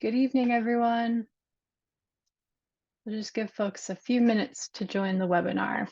Good evening, everyone. We'll just give folks a few minutes to join the webinar.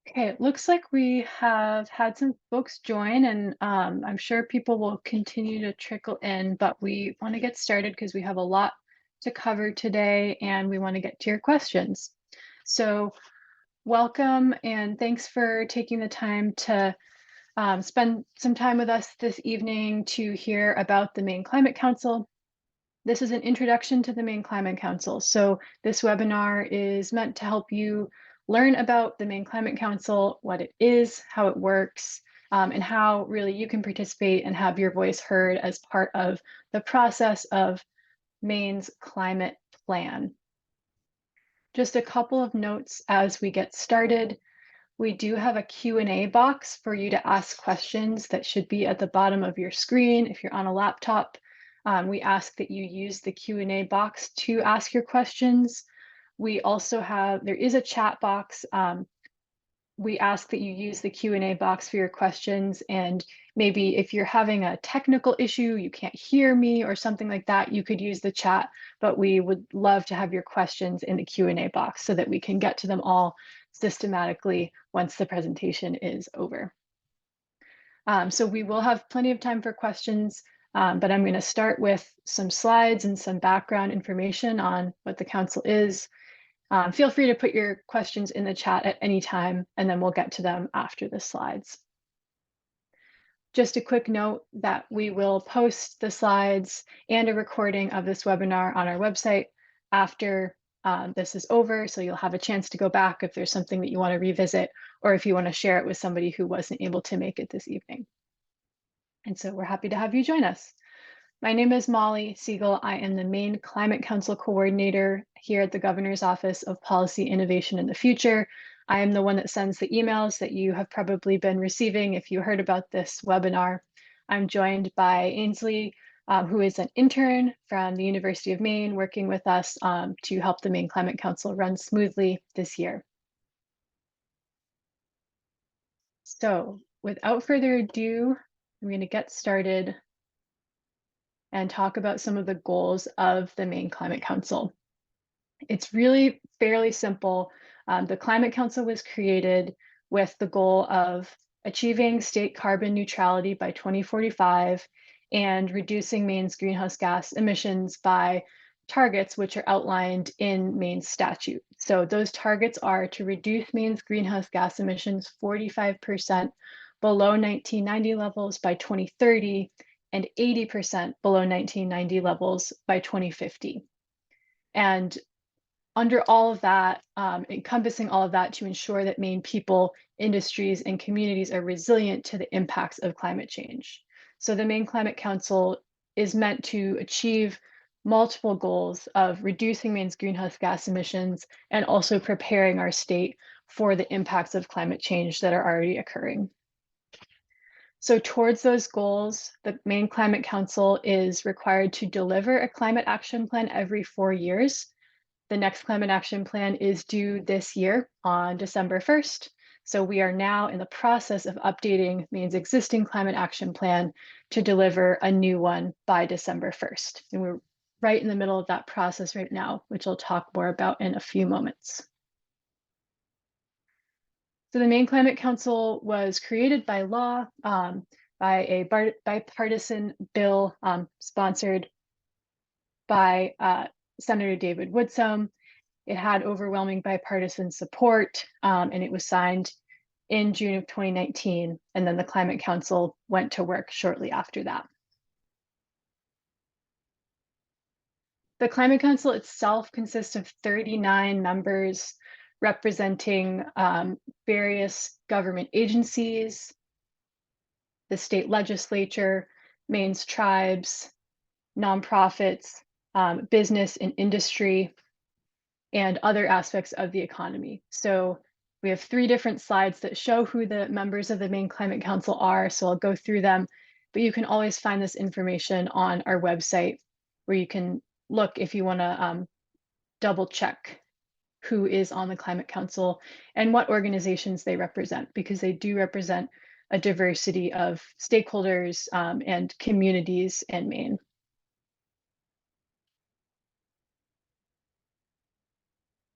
Okay, it looks like we have had some folks join, and I'm sure people will continue to trickle in, but we want to get started because we have a lot to cover today and we want to get to your questions. So welcome and thanks for taking the time to spend some time with us this evening to hear about the Maine Climate Council. This is an introduction to the Maine Climate Council. So this webinar is meant to help you learn about the Maine Climate Council, what it is, how it works, and how really you can participate and have your voice heard as part of the process of Maine's climate plan. Just a couple of notes as we get started. We do have a Q&A box for you to ask questions that should be at the bottom of your screen if you're on a laptop. We ask that you use the Q&A box to ask your questions. We also have, there is a chat box. We ask that you use the Q&A box for your questions, and maybe if you're having a technical issue, you can't hear me or something like that, you could use the chat, but we would love to have your questions in the Q&A box so that we can get to them all systematically once the presentation is over. So we will have plenty of time for questions, but I'm going to start with some slides and some background information on what the council is. Feel free to put your questions in the chat at any time, and then we'll get to them after the slides. Just a quick note that we will post the slides and a recording of this webinar on our website after this is over, so you'll have a chance to go back if there's something that you want to revisit, or if you want to share it with somebody who wasn't able to make it this evening. And so we're happy to have you join us. My name is Molly Siegel. I am the Maine Climate Council Coordinator here at the Governor's Office of Policy Innovation in the Future. I am the one that sends the emails that you have probably been receiving if you heard about this webinar. I'm joined by Ainsley, who is an intern from the University of Maine, working with us to help the Maine Climate Council run smoothly this year. So without further ado, I'm going to get started and talk about some of the goals of the Maine Climate Council. It's really fairly simple. The Climate Council was created with the goal of achieving state carbon neutrality by 2045 and reducing Maine's greenhouse gas emissions by targets which are outlined in Maine's statute. So those targets are to reduce Maine's greenhouse gas emissions 45% below 1990 levels by 2030 and 80% below 1990 levels by 2050. And under all of that, encompassing all of that to ensure that Maine people, industries, and communities are resilient to the impacts of climate change. So the Maine Climate Council is meant to achieve multiple goals of reducing Maine's greenhouse gas emissions and also preparing our state for the impacts of climate change that are already occurring. So towards those goals, the Maine Climate Council is required to deliver a climate action plan every 4 years. The next climate action plan is due this year on December 1st. So we are now in the process of updating Maine's existing climate action plan to deliver a new one by December 1st. And we're right in the middle of that process right now, which I'll talk more about in a few moments. So the Maine Climate Council was created by law by a bipartisan bill sponsored by Senator David Woodsom. It had overwhelming bipartisan support, and it was signed in June of 2019, and then the Climate Council went to work shortly after that. The Climate Council itself consists of 39 members representing various government agencies, the state legislature, Maine's tribes, nonprofits, business and industry, and other aspects of the economy. So we have 3 different slides that show who the members of the Maine Climate Council are, so I'll go through them, but you can always find this information on our website where you can look if you want to double check who is on the Climate Council and what organizations they represent, because they do represent a diversity of stakeholders and communities in Maine.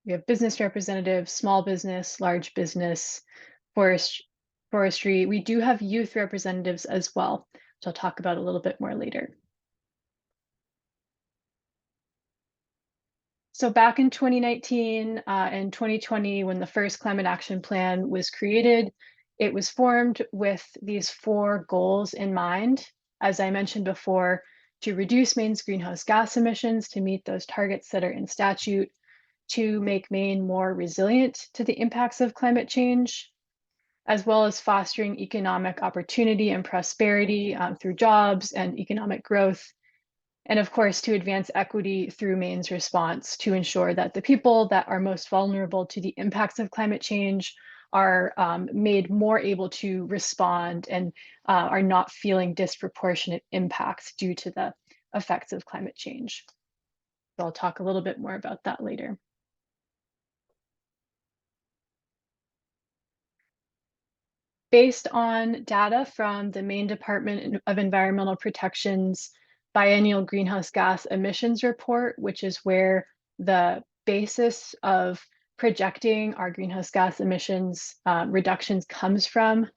We have business representatives, small business, large business, forestry. We do have youth representatives as well, which I'll talk about a little bit more later. So back in 2019 and 2020, when the first Climate Action Plan was created, it was formed with these 4 goals in mind. As I mentioned before, to reduce Maine's greenhouse gas emissions to meet those targets that are in statute, to make Maine more resilient to the impacts of climate change, as well as fostering economic opportunity and prosperity through jobs and economic growth. And of course, to advance equity through Maine's response to ensure that the people that are most vulnerable to the impacts of climate change are made more able to respond and are not feeling disproportionate impacts due to the effects of climate change. So I'll talk a little bit more about that later. Based on data from the Maine Department of Environmental Protection's biennial greenhouse gas emissions report, which is where the basis of projecting our greenhouse gas emissions reductions comes from.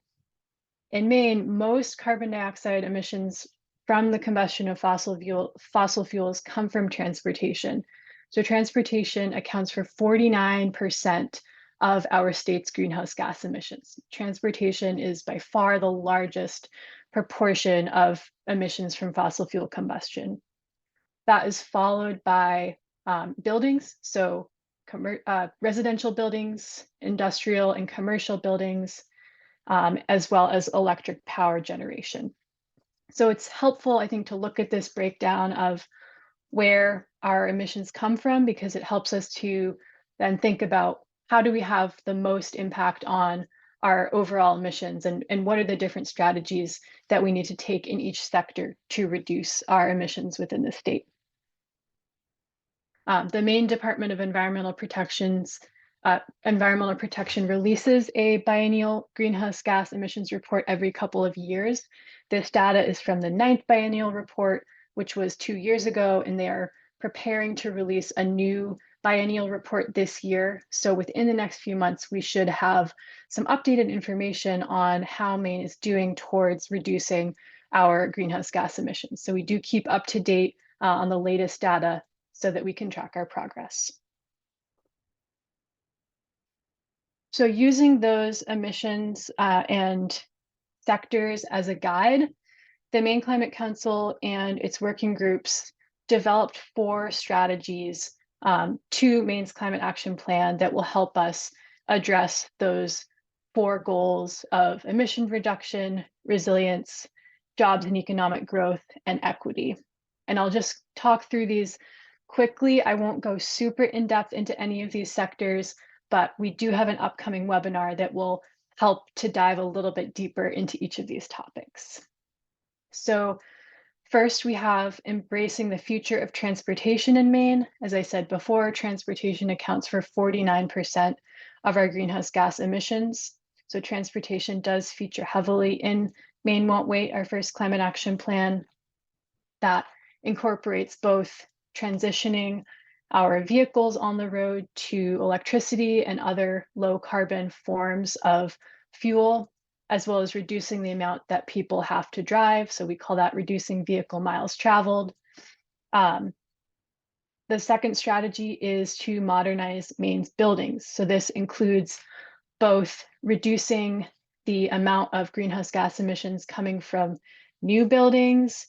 In Maine, most carbon dioxide emissions from the combustion of fossil fuels come from transportation. So transportation accounts for 49% of our state's greenhouse gas emissions. Transportation is by far the largest proportion of emissions from fossil fuel combustion. That is followed by buildings, so residential buildings, industrial and commercial buildings, as well as electric power generation. So it's helpful, I think, to look at this breakdown of where our emissions come from, because it helps us to then think about how do we have the most impact on our overall emissions, and what are the different strategies that we need to take in each sector to reduce our emissions within the state. The Maine Department of Environmental Protection releases a biennial greenhouse gas emissions report every couple of years. This data is from the 9th biennial report, which was 2 years ago, and they are preparing to release a new biennial report this year. So within the next few months, we should have some updated information on how Maine is doing towards reducing our greenhouse gas emissions. So we do keep up to date on the latest data so that we can track our progress. So using those emissions and sectors as a guide, the Maine Climate Council and its working groups developed 4 strategies to Maine's Climate Action Plan that will help us address those 4 goals of emission reduction, resilience, jobs and economic growth, and equity. And I'll just talk through these quickly. I won't go super in depth into any of these sectors, but we do have an upcoming webinar that will help to dive a little bit deeper into each of these topics. So first, we have embracing the future of transportation in Maine. As I said before, transportation accounts for 49% of our greenhouse gas emissions. So transportation does feature heavily in Maine Won't Wait, our first climate action plan that incorporates both transitioning our vehicles on the road to electricity and other low carbon forms of fuel, as well as reducing the amount that people have to drive. So we call that reducing vehicle miles traveled. The second strategy is to modernize Maine's buildings. So this includes both reducing the amount of greenhouse gas emissions coming from new buildings,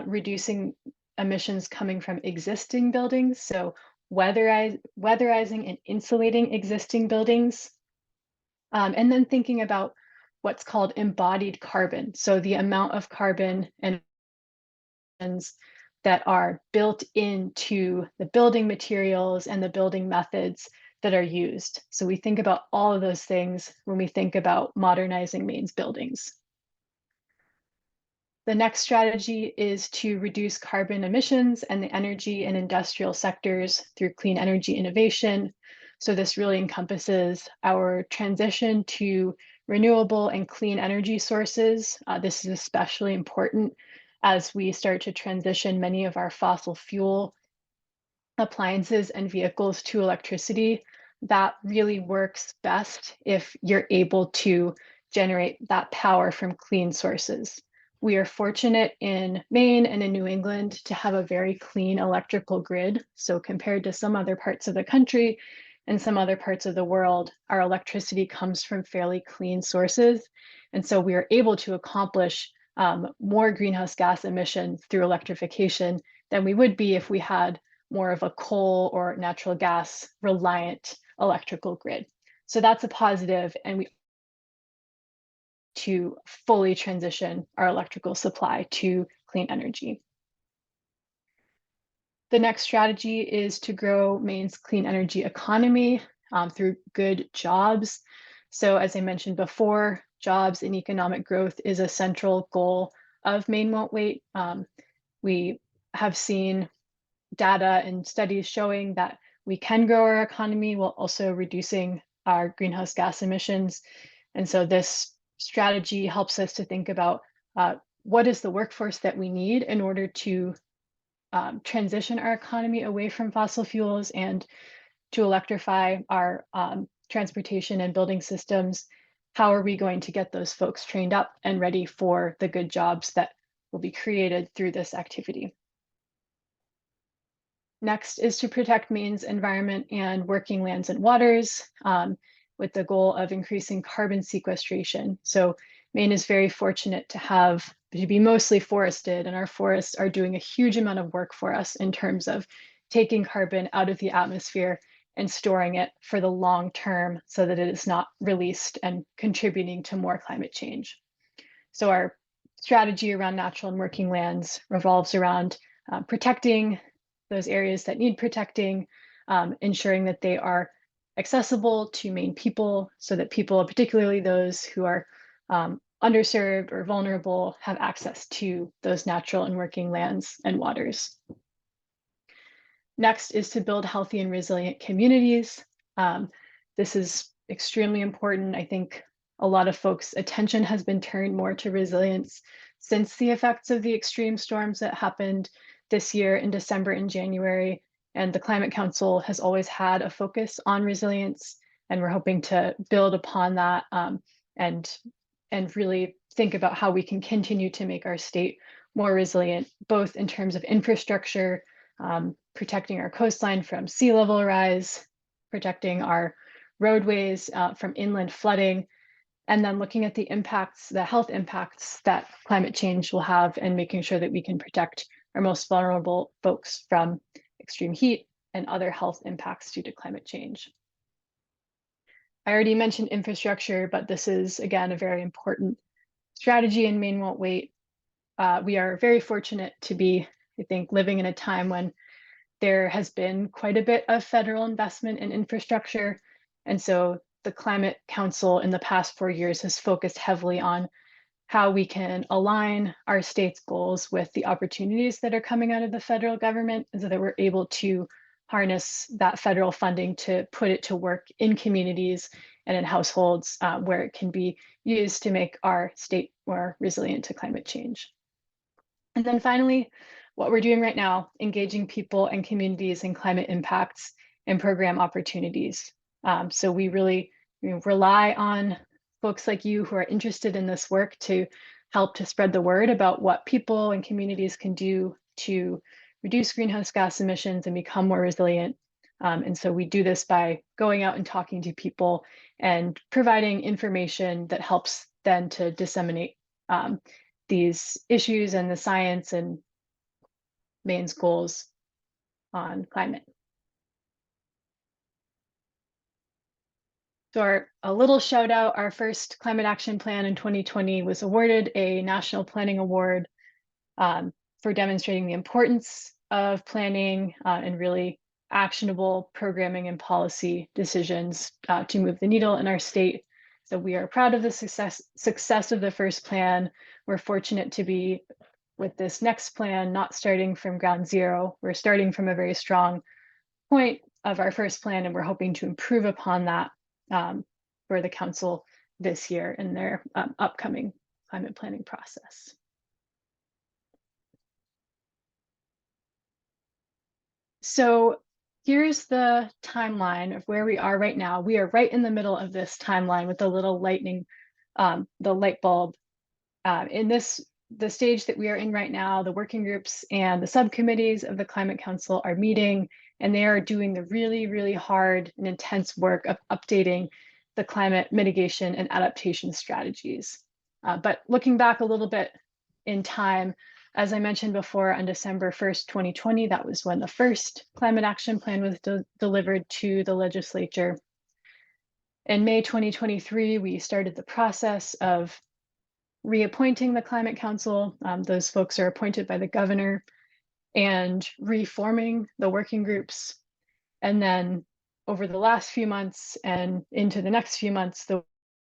reducing emissions coming from existing buildings, so weatherizing and insulating existing buildings, and then thinking about what's called embodied carbon, so the amount of carbon and that are built into the building materials and the building methods that are used. So we think about all of those things when we think about modernizing Maine's buildings. The next strategy is to reduce carbon emissions and the energy and industrial sectors through clean energy innovation. So this really encompasses our transition to renewable and clean energy sources. This is especially important as we start to transition many of our fossil fuel appliances and vehicles to electricity. That really works best if you're able to generate that power from clean sources. We are fortunate in Maine and in New England to have a very clean electrical grid. So compared to some other parts of the country and some other parts of the world, our electricity comes from fairly clean sources. And so we are able to accomplish more greenhouse gas emissions through electrification than we would be if we had more of a coal or natural gas reliant electrical grid. So that's a positive, and we to fully transition our electrical supply to clean energy. The next strategy is to grow Maine's clean energy economy through good jobs. So as I mentioned before, jobs and economic growth is a central goal of Maine Won't Wait. We have seen data and studies showing that we can grow our economy while also reducing our greenhouse gas emissions. And so this strategy helps us to think about what is the workforce that we need in order to transition our economy away from fossil fuels and to electrify our transportation and building systems. How are we going to get those folks trained up and ready for the good jobs that will be created through this activity? Next is to protect Maine's environment and working lands and waters with the goal of increasing carbon sequestration. So Maine is very fortunate to be mostly forested, and our forests are doing a huge amount of work for us in terms of taking carbon out of the atmosphere and storing it for the long term so that it is not released and contributing to more climate change. So our strategy around natural and working lands revolves around protecting those areas that need protecting, ensuring that they are accessible to Maine people so that people, particularly those who are underserved or vulnerable, have access to those natural and working lands and waters. Next is to build healthy and resilient communities. This is extremely important. I think a lot of folks' attention has been turned more to resilience since the effects of the extreme storms that happened this year in December and January. And the Climate Council has always had a focus on resilience, and we're hoping to build upon that and really think about how we can continue to make our state more resilient, both in terms of infrastructure, protecting our coastline from sea level rise, protecting our roadways from inland flooding, and then looking at the impacts, the health impacts that climate change will have, and making sure that we can protect our most vulnerable folks from extreme heat and other health impacts due to climate change. I already mentioned infrastructure, but this is, again, a very important strategy in Maine Won't Wait. We are very fortunate to be, I think, living in a time when there has been quite a bit of federal investment in infrastructure. And so the Climate Council in the past 4 years has focused heavily on how we can align our state's goals with the opportunities that are coming out of the federal government so that we're able to harness that federal funding to put it to work in communities and in households where it can be used to make our state more resilient to climate change. And then finally, what we're doing right now, engaging people and communities in climate impacts and program opportunities. So we really rely on folks like you who are interested in this work to help to spread the word about what people and communities can do to reduce greenhouse gas emissions and become more resilient. And so we do this by going out and talking to people and providing information that helps then to disseminate these issues and the science and Maine's goals on climate. So a little shout out, our first climate action plan in 2020 was awarded a National Planning Award for demonstrating the importance of planning and really actionable programming and policy decisions to move the needle in our state. So we are proud of the success of the first plan. We're fortunate to be with this next plan, not starting from ground zero. We're starting from a very strong point of our first plan, and we're hoping to improve upon that for the council this year in their upcoming climate planning process. So here's the timeline of where we are right now. We are right in the middle of this timeline with the little lightning, the light bulb. The stage that we are in right now, the working groups and the subcommittees of the Climate Council are meeting, and they are doing the really, really hard and intense work of updating the climate mitigation and adaptation strategies. But looking back a little bit in time, as I mentioned before, on December 1st, 2020, that was when the first climate action plan was delivered to the legislature. In May 2023, we started the process of reappointing the Climate Council. Those folks are appointed by the governor, and reforming the working groups. And then over the last few months and into the next few months, the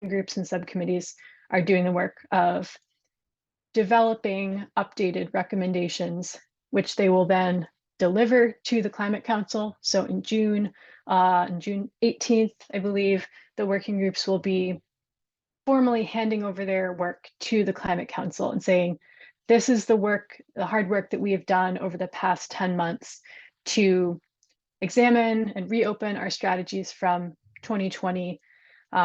groups and subcommittees are doing the work of developing updated recommendations, which they will then deliver to the Climate Council. So in June 18th, I believe, the working groups will be formally handing over their work to the Climate Council and saying, this is the work, the hard work that we have done over the past 10 months to examine and reopen our strategies from 2020,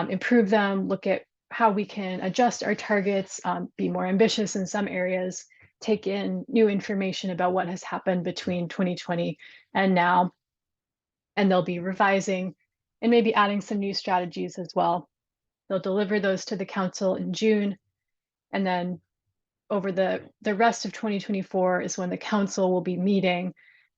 improve them, look at how we can adjust our targets, be more ambitious in some areas, take in new information about what has happened between 2020 and now. And they'll be revising and maybe adding some new strategies as well. They'll deliver those to the council in June, and then over the rest of 2024 is when the council will be meeting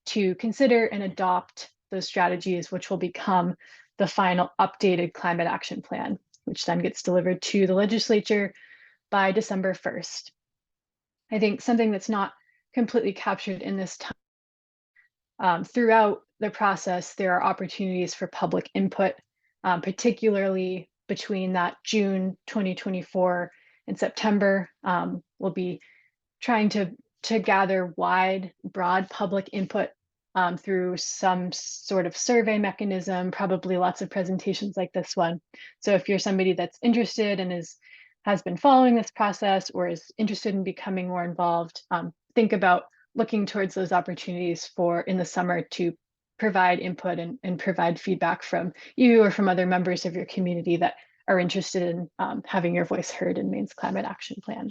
to consider and adopt those strategies, which will become the final updated climate action plan, which then gets delivered to the legislature by December 1st. I think something that's not completely captured in this time, throughout the process, there are opportunities for public input, particularly between that June 2024 and September. We'll be trying to gather broad public input through some sort of survey mechanism, probably lots of presentations like this one. So if you're somebody that's interested and has been following this process or is interested in becoming more involved, think about looking towards those opportunities in the summer to provide input and provide feedback from you or from other members of your community that are interested in having your voice heard in Maine's climate action plan.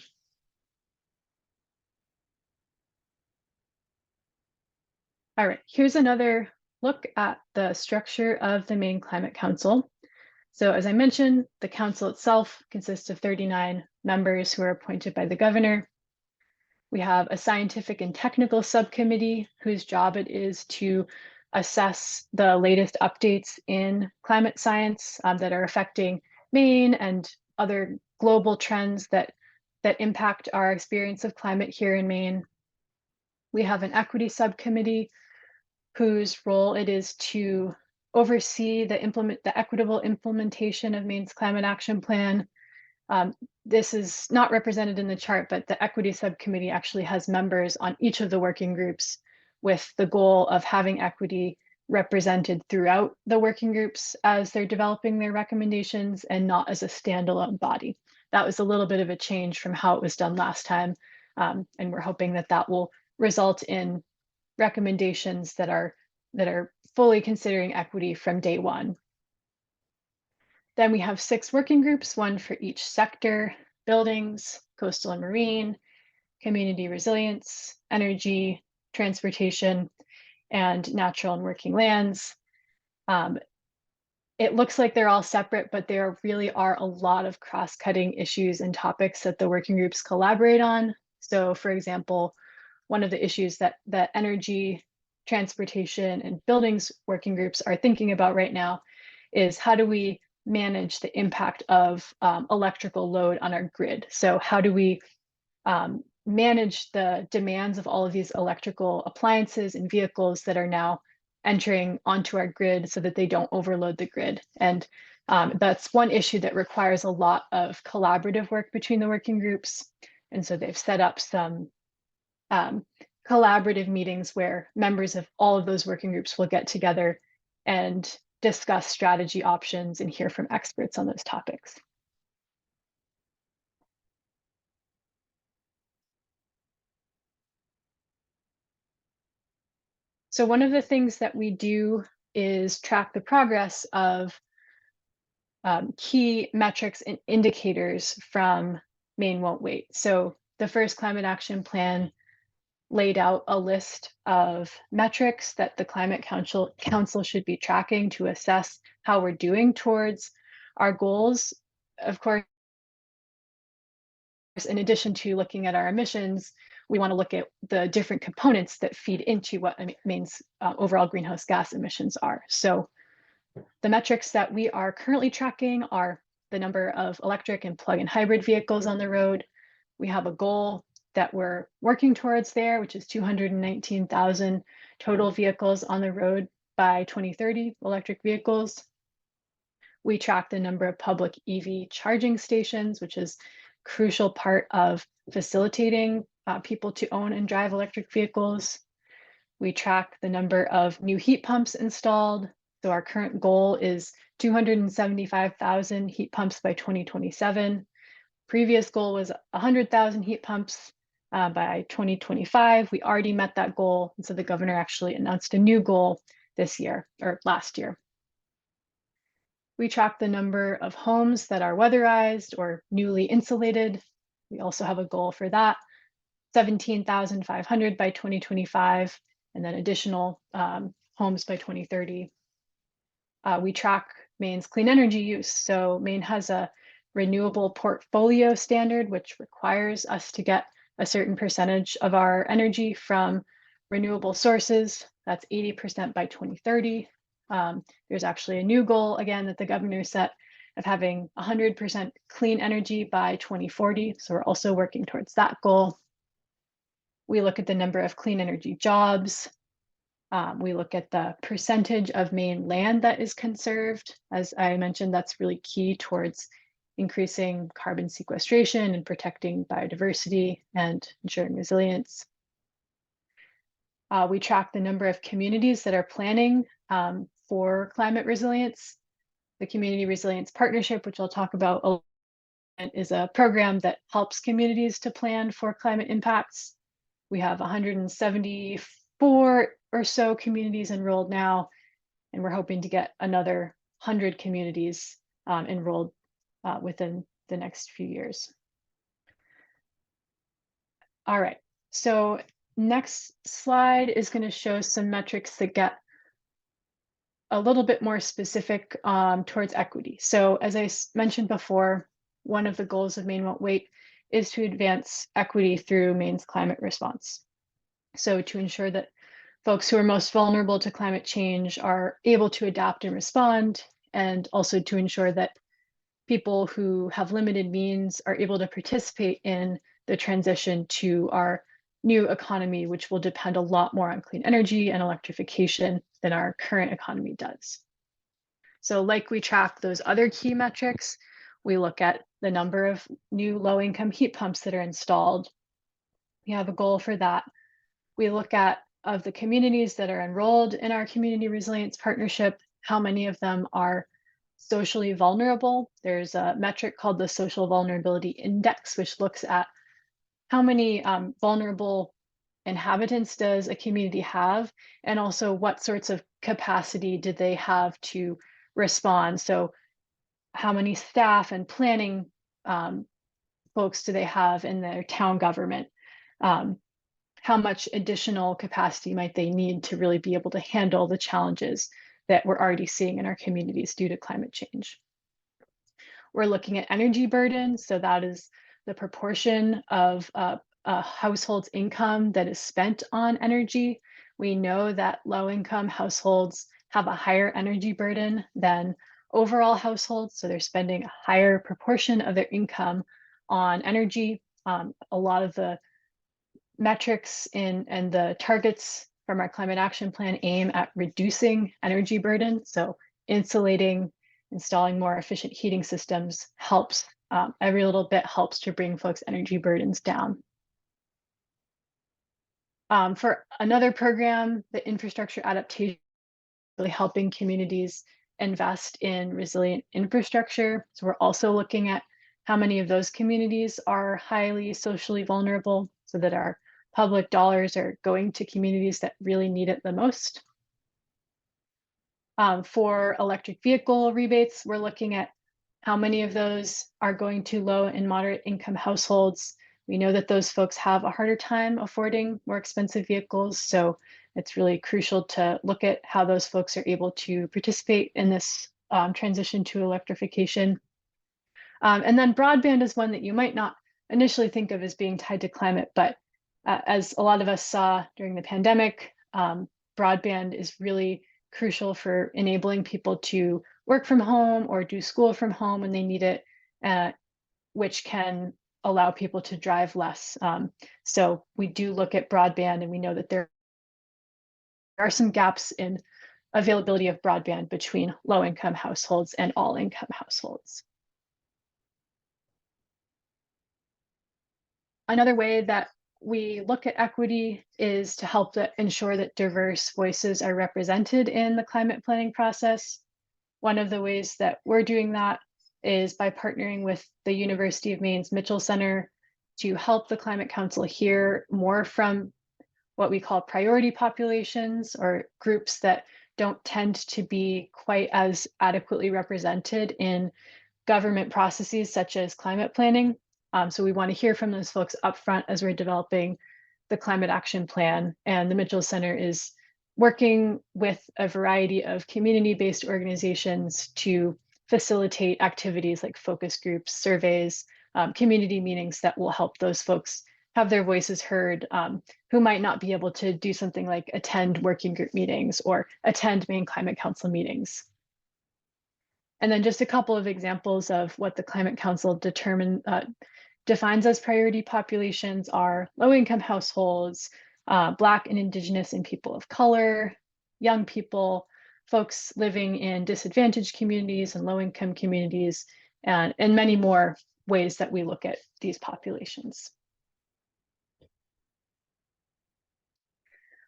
All right, here's another look at the structure of the Maine Climate Council. So as I mentioned, the council itself consists of 39 members who are appointed by the governor. We have a scientific and technical subcommittee whose job it is to assess the latest updates in climate science that are affecting Maine and other global trends that impact our experience of climate here in Maine. We have an equity subcommittee whose role it is to oversee the equitable implementation of Maine's climate action plan. This is not represented in the chart, but the equity subcommittee actually has members on each of the working groups with the goal of having equity represented throughout the working groups as they're developing their recommendations and not as a standalone body. That was a little bit of a change from how it was done last time. And we're hoping that that will result in recommendations that are fully considering equity from day one. Then we have 6 working groups, one for each sector: buildings, coastal and marine, community resilience, energy, transportation, and natural and working lands. It looks like they're all separate, but there really are a lot of cross-cutting issues and topics that the working groups collaborate on. So for example, one of the issues that energy, transportation, and buildings working groups are thinking about right now is how do we manage the impact of electrical load on our grid? So how do we manage the demands of all of these electrical appliances and vehicles that are now entering onto our grid so that they don't overload the grid. And that's one issue that requires a lot of collaborative work between the working groups. And so they've set up some collaborative meetings where members of all of those working groups will get together and discuss strategy options and hear from experts on those topics. So one of the things that we do is track the progress of key metrics and indicators from Maine Won't Wait. So the first climate action plan laid out a list of metrics that the Climate Council should be tracking to assess how we're doing towards our goals. Of course, in addition to looking at our emissions, we want to look at the different components that feed into what Maine's overall greenhouse gas emissions are. So the metrics that we are currently tracking are the number of electric and plug-in hybrid vehicles on the road. We have a goal that we're working towards there, which is 219,000 total vehicles on the road by 2030, electric vehicles. We track the number of public EV charging stations, which is a crucial part of facilitating people to own and drive electric vehicles. We track the number of new heat pumps installed. So our current goal is 275,000 heat pumps by 2027. Previous goal was 100,000 heat pumps by 2025. We already met that goal. And so the governor actually announced a new goal this year or last year. We track the number of homes that are weatherized or newly insulated. We also have a goal for that, 17,500 by 2025, and then additional homes by 2030. We track Maine's clean energy use. So Maine has a renewable portfolio standard, which requires us to get a certain percentage of our energy from renewable sources. That's 80% by 2030. There's actually a new goal, again, that the governor set of having 100% clean energy by 2040. So we're also working towards that goal. We look at the number of clean energy jobs. We look at the percentage of Maine land that is conserved. As I mentioned, that's really key towards increasing carbon sequestration and protecting biodiversity and ensuring resilience. We track the number of communities that are planning for climate resilience. The Community Resilience Partnership, which I'll talk about, is a program that helps communities to plan for climate impacts. We have 174 or so communities enrolled now, and we're hoping to get another 100 communities enrolled within the next few years. All right, so next slide is going to show some metrics that get a little bit more specific towards equity. So as I mentioned before, one of the goals of Maine Won't Wait is to advance equity through Maine's climate response. So to ensure that folks who are most vulnerable to climate change are able to adapt and respond, and also to ensure that people who have limited means are able to participate in the transition to our new economy, which will depend a lot more on clean energy and electrification than our current economy does. So like we track those other key metrics, we look at the number of new low-income heat pumps that are installed. We have a goal for that. We look at, of the communities that are enrolled in our Community Resilience Partnership, how many of them are socially vulnerable. There's a metric called the Social Vulnerability Index, which looks at how many vulnerable inhabitants does a community have, and also what sorts of capacity do they have to respond. So how many staff and planning folks do they have in their town government? How much additional capacity might they need to really be able to handle the challenges that we're already seeing in our communities due to climate change? We're looking at energy burden. So that is the proportion of a household's income that is spent on energy. We know that low-income households have a higher energy burden than overall households. So they're spending a higher proportion of their income on energy. A lot of the metrics and the targets from our climate action plan aim at reducing energy burden. So insulating, installing more efficient heating systems helps. Every little bit helps to bring folks' energy burdens down. For another program, the infrastructure adaptation, really helping communities invest in resilient infrastructure. So we're also looking at how many of those communities are highly socially vulnerable so that our public dollars are going to communities that really need it the most. For electric vehicle rebates, we're looking at how many of those are going to low and moderate income households. We know that those folks have a harder time affording more expensive vehicles, so it's really crucial to look at how those folks are able to participate in this transition to electrification. And then broadband is one that you might not initially think of as being tied to climate, but as a lot of us saw during the pandemic, broadband is really crucial for enabling people to work from home or do school from home when they need it, which can allow people to drive less. So we do look at broadband, and we know that there are some gaps in availability of broadband between low-income households and all-income households. Another way that we look at equity is to help ensure that diverse voices are represented in the climate planning process. One of the ways that we're doing that is by partnering with the University of Maine's Mitchell Center to help the Climate Council hear more from what we call priority populations, or groups that don't tend to be quite as adequately represented in government processes such as climate planning. So we want to hear from those folks upfront as we're developing the climate action plan. And the Mitchell Center is working with a variety of community-based organizations to facilitate activities like focus groups, surveys, community meetings that will help those folks have their voices heard, who might not be able to do something like attend working group meetings or attend Maine Climate Council meetings. And then just a couple of examples of what the Climate Council defines as priority populations are low-income households, Black and Indigenous and people of color, young people, folks living in disadvantaged communities and low-income communities, and many more ways that we look at these populations.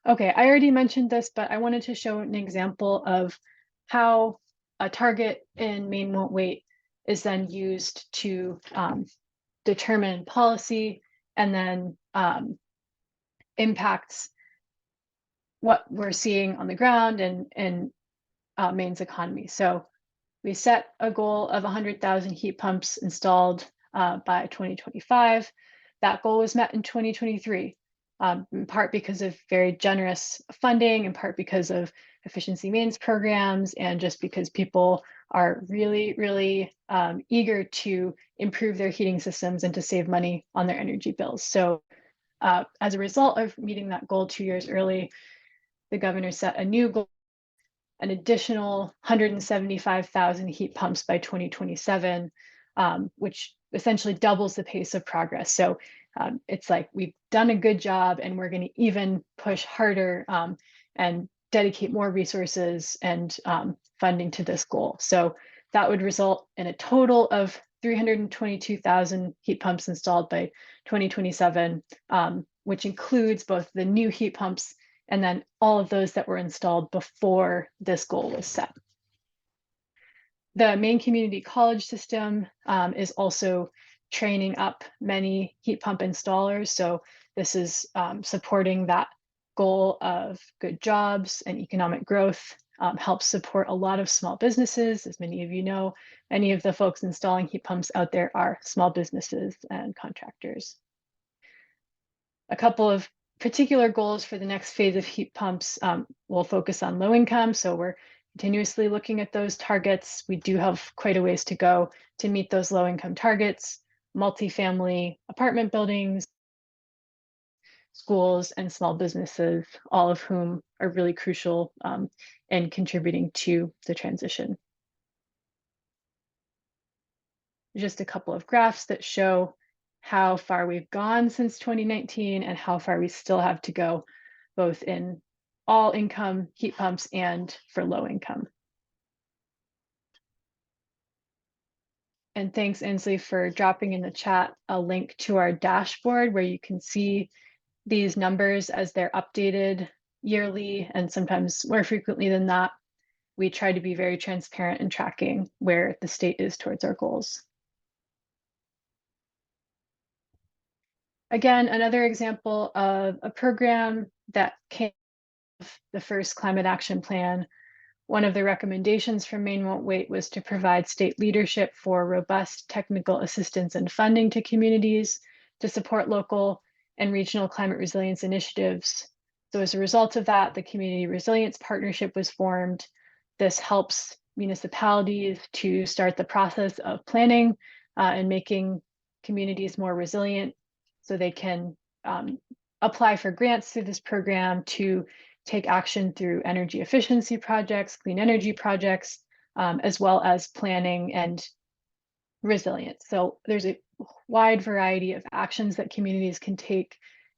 Okay, I already mentioned this, but I wanted to show an example of how a target in Maine Won't Wait is then used to determine policy and then impacts what we're seeing on the ground and Maine's economy. So we set a goal of 100,000 heat pumps installed by 2025. That goal was met in 2023, in part because of very generous funding, in part because of Efficiency Maine's programs, and just because people are really, really eager to improve their heating systems and to save money on their energy bills. So as a result of meeting that goal 2 years early, the governor set a new goal, an additional 175,000 heat pumps by 2027, which essentially doubles the pace of progress. So it's like we've done a good job, and we're going to even push harder and dedicate more resources and funding to this goal. So that would result in a total of 322,000 heat pumps installed by 2027, which includes both the new heat pumps and then all of those that were installed before this goal was set. The Maine Community College system is also training up many heat pump installers. So this is supporting that goal of good jobs and economic growth, helps support a lot of small businesses. As many of you know, many of the folks installing heat pumps out there are small businesses and contractors. A couple of particular goals for the next phase of heat pumps will focus on low income. So we're continuously looking at those targets. We do have quite a ways to go to meet those low income targets. Multifamily apartment buildings, schools, and small businesses, all of whom are really crucial in contributing to the transition. Just a couple of graphs that show how far we've gone since 2019 and how far we still have to go, both in all income heat pumps and for low income. And thanks, Inslee, for dropping in the chat a link to our dashboard where you can see these numbers as they're updated yearly and sometimes more frequently than that. We try to be very transparent in tracking where the state is towards our goals. Again, another example of a program that came of the first climate action plan. One of the recommendations from Maine Won't Wait was to provide state leadership for robust technical assistance and funding to communities to support local and regional climate resilience initiatives. So as a result of that, the Community Resilience Partnership was formed. This helps municipalities to start the process of planning and making communities more resilient so they can apply for grants through this program to take action through energy efficiency projects, clean energy projects, as well as planning and resilience. So there's a wide variety of actions that communities can take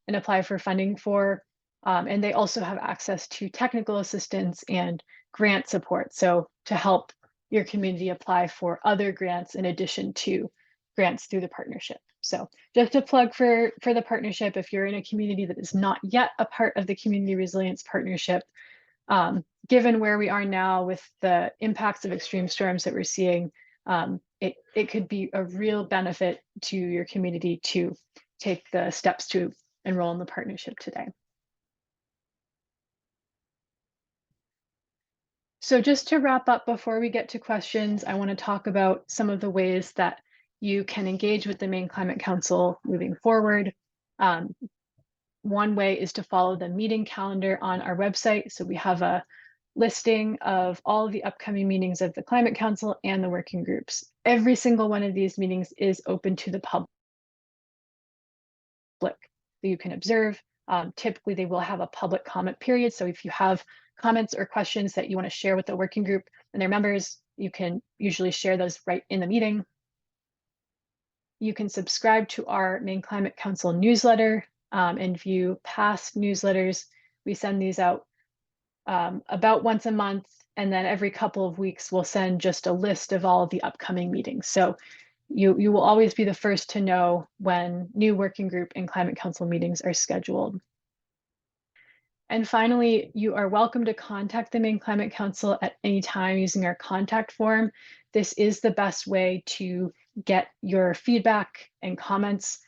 and apply for funding for. And they also have access to technical assistance and grant support. So to help your community apply for other grants in addition to grants through the partnership. So just a plug for the partnership, if you're in a community that is not yet a part of the Community Resilience Partnership, given where we are now with the impacts of extreme storms that we're seeing, it could be a real benefit to your community to take the steps to enroll in the partnership today. So just to wrap up before we get to questions, I want to talk about some of the ways that you can engage with the Maine Climate Council moving forward. One way is to follow the meeting calendar on our website. So we have a listing of all of the upcoming meetings of the Climate Council and the working groups. Every single one of these meetings is open to the public. So you can observe. Typically, they will have a public comment period. So if you have comments or questions that you want to share with the working group and their members, you can usually share those right in the meeting. You can subscribe to our Maine Climate Council newsletter and view past newsletters. We send these out about once a month, and then every couple of weeks we'll send just a list of all of the upcoming meetings. So you will always be the first to know when new working group and climate council meetings are scheduled. And finally, you are welcome to contact the Maine Climate Council at any time using our contact form. This is the best way to get your feedback and comments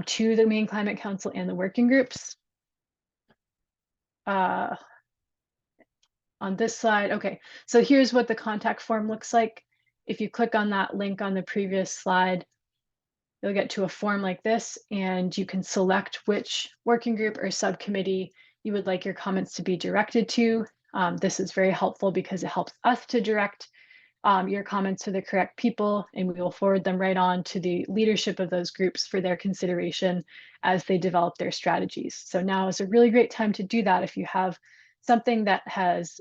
to the Maine Climate Council and the working groups. On this slide, okay, so here's what the contact form looks like. If you click on that link on the previous slide, you'll get to a form like this, and you can select which working group or subcommittee you would like your comments to be directed to. This is very helpful because it helps us to direct your comments to the correct people, and we will forward them right on to the leadership of those groups for their consideration as they develop their strategies. So now is a really great time to do that. If you have something that has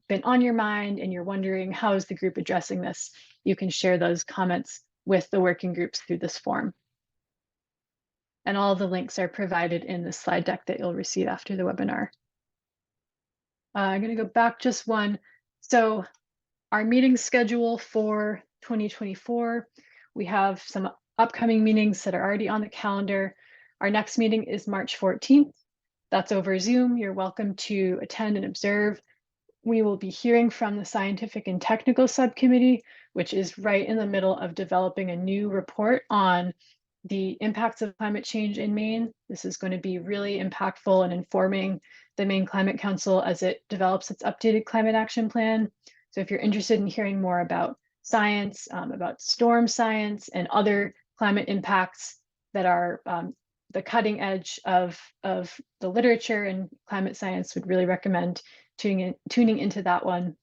been on your mind and you're wondering how is the group addressing this, you can share those comments with the working groups through this form. And all the links are provided in the slide deck that you'll receive after the webinar. I'm going to go back just one. So our meeting schedule for 2024, we have some upcoming meetings that are already on the calendar. Our next meeting is March 14th. That's over Zoom. You're welcome to attend and observe. We will be hearing from the Scientific and Technical Subcommittee, which is right in the middle of developing a new report on the impacts of climate change in Maine. This is going to be really impactful and informing the Maine Climate Council as it develops its updated climate action plan. So if you're interested in hearing more about science, about storm science and other climate impacts that are the cutting edge of the literature and climate science, would really recommend tuning into that one.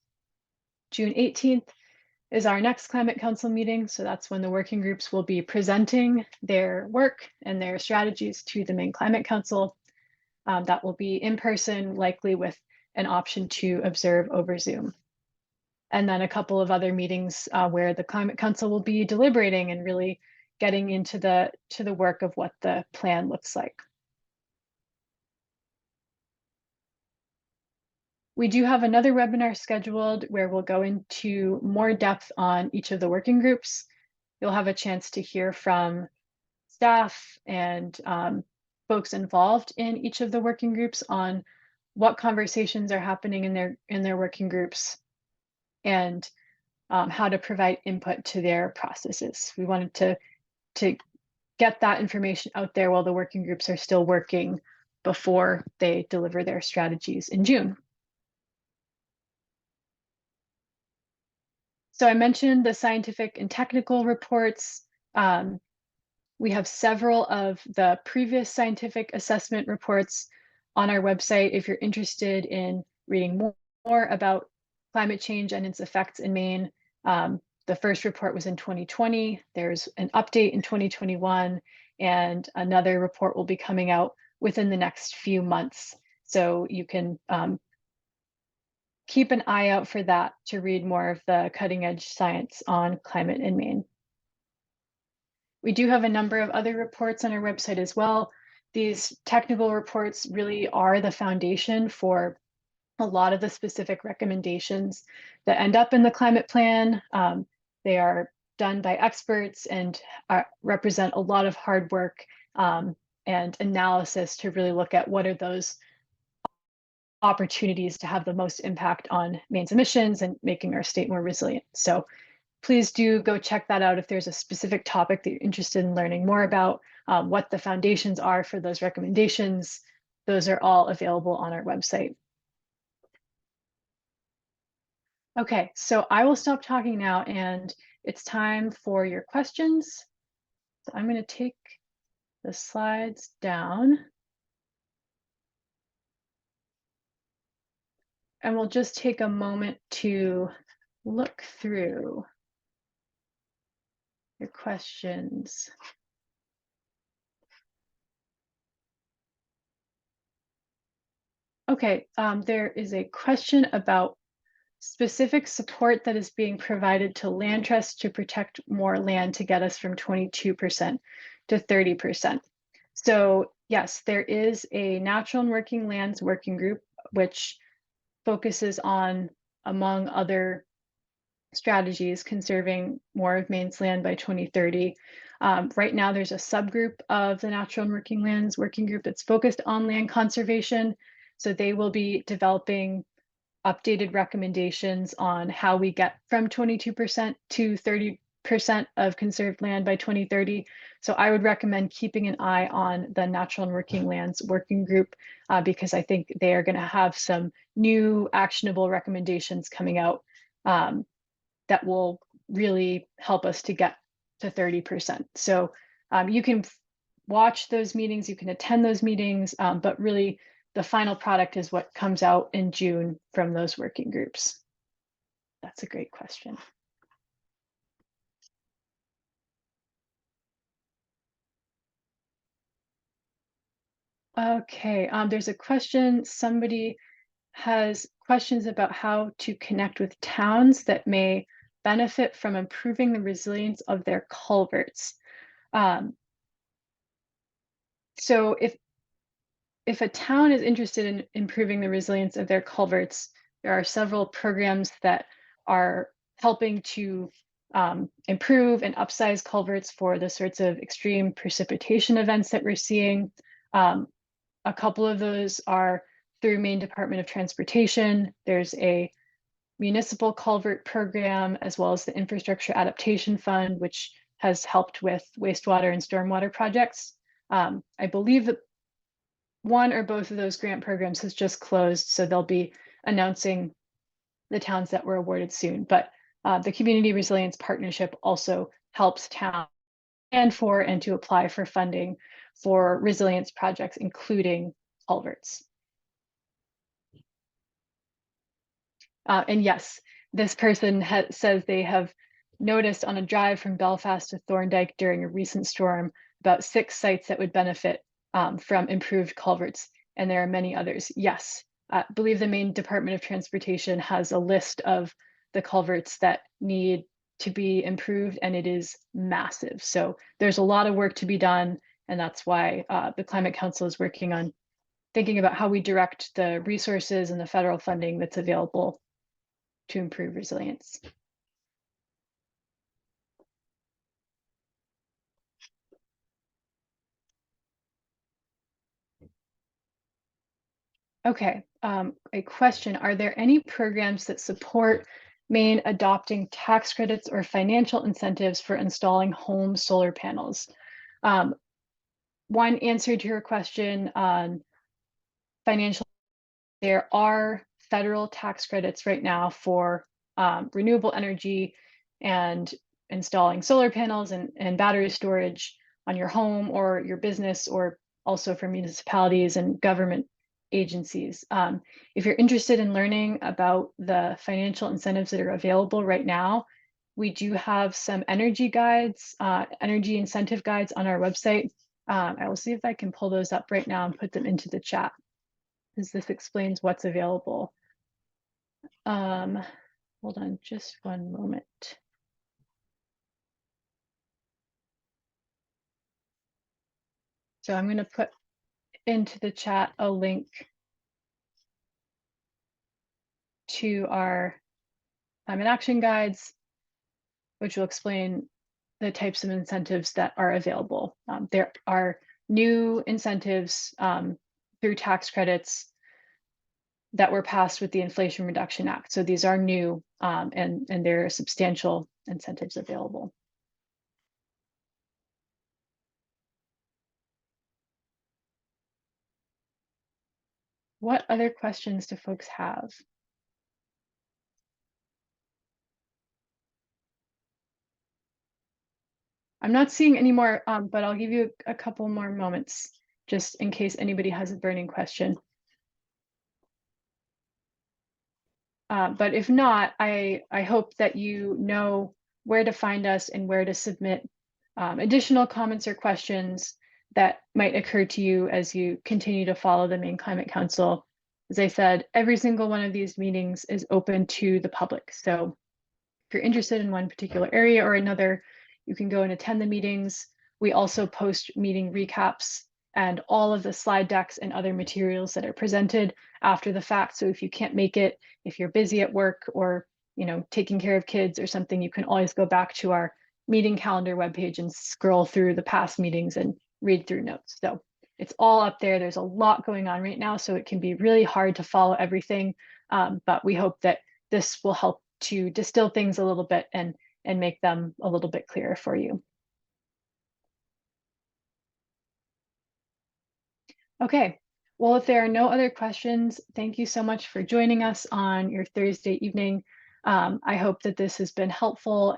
June 18th is our next Climate Council meeting. So that's when the working groups will be presenting their work and their strategies to the Maine Climate Council. That will be in person, likely with an option to observe over Zoom. And then a couple of other meetings where the Climate Council will be deliberating and really getting into the work of what the plan looks like. We do have another webinar scheduled where we'll go into more depth on each of the working groups. You'll have a chance to hear from staff and folks involved in each of the working groups on what conversations are happening in their working groups and how to provide input to their processes. We wanted to get that information out there while the working groups are still working before they deliver their strategies in June. So I mentioned the scientific and technical reports. We have several of the previous scientific assessment reports on our website if you're interested in reading more about climate change and its effects in Maine. The first report was in 2020. There's an update in 2021, and another report will be coming out within the next few months. So you can keep an eye out for that to read more of the cutting edge science on climate in Maine. We do have a number of other reports on our website as well. These technical reports really are the foundation for a lot of the specific recommendations that end up in the climate plan. They are done by experts and represent a lot of hard work and analysis to really look at what are those opportunities to have the most impact on Maine's emissions and making our state more resilient. So please do go check that out if there's a specific topic that you're interested in learning more about, what the foundations are for those recommendations. Those are all available on our website. Okay, so I will stop talking now and it's time for your questions. So I'm going to take the slides down. And we'll just take a moment to look through your questions. Okay, there is a question about specific support that is being provided to land trusts to protect more land to get us from 22% to 30%. So yes, there is a natural and working lands working group, which focuses on, among other strategies, conserving more of Maine's land by 2030. Right now, there's a subgroup of the natural and working lands working group that's focused on land conservation. So they will be developing updated recommendations on how we get from 22% to 30% of conserved land by 2030. So I would recommend keeping an eye on the natural and working lands working group because I think they are going to have some new actionable recommendations coming out that will really help us to get to 30%. So you can watch those meetings, you can attend those meetings, but really the final product is what comes out in June from those working groups. That's a great question. Okay, there's a question. Somebody has questions about how to connect with towns that may benefit from improving the resilience of their culverts. So if a town is interested in improving the resilience of their culverts, there are several programs that are helping to improve and upsize culverts for the sorts of extreme precipitation events that we're seeing. A couple of those are through Maine Department of Transportation. There's a municipal culvert program, as well as the Infrastructure Adaptation Fund, which has helped with wastewater and stormwater projects. I believe that one or both of those grant programs has just closed, so they'll be announcing the towns that were awarded soon. But the Community Resilience Partnership also helps towns and to apply for funding for resilience projects, including culverts. And yes, this person says they have noticed on a drive from Belfast to Thorndike during a recent storm about 6 sites that would benefit from improved culverts, and there are many others. Yes, I believe the Maine Department of Transportation has a list of the culverts that need to be improved, and it is massive. So there's a lot of work to be done, and that's why the Climate Council is working on thinking about how we direct the resources and the federal funding that's available to improve resilience. Okay, a question. Are there any programs that support Maine adopting tax credits or financial incentives for installing home solar panels? Um, One answer to your question on financial, there are federal tax credits right now for renewable energy and installing solar panels and battery storage on your home or your business, or also for municipalities and government agencies. If you're interested in learning about the financial incentives that are available right now, we do have some energy guides, energy incentive guides on our website. I will see if I can pull those up right now and put them into the chat, because this explains what's available. Hold on just one moment. So I'm going to put into the chat a link to our climate action guides, which will explain the types of incentives that are available. There are new incentives through tax credits that were passed with the Inflation Reduction Act. So these are new, and there are substantial incentives available. What other questions do folks have? I'm not seeing any more, but I'll give you a couple more moments just in case anybody has a burning question. But if not, I hope that you know where to find us and where to submit additional comments or questions that might occur to you as you continue to follow the Maine Climate Council. As I said, every single one of these meetings is open to the public. So if you're interested in one particular area or another, you can go and attend the meetings. We also post meeting recaps and all of the slide decks and other materials that are presented after the fact. So if you can't make it, if you're busy at work or taking care of kids or something, you can always go back to our meeting calendar webpage and scroll through the past meetings and read through notes. So it's all up there. There's a lot going on right now, so it can be really hard to follow everything. But we hope that this will help to distill things a little bit and make them a little bit clearer for you. Okay, well, if there are no other questions, thank you so much for joining us on your Thursday evening. I hope that this has been helpful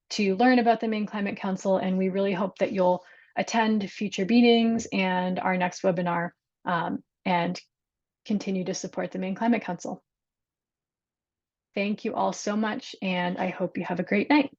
to learn about the Maine Climate Council, and we really hope that you'll attend future meetings and our next webinar, and continue to support the Maine Climate Council. Thank you all so much, and I hope you have a great night.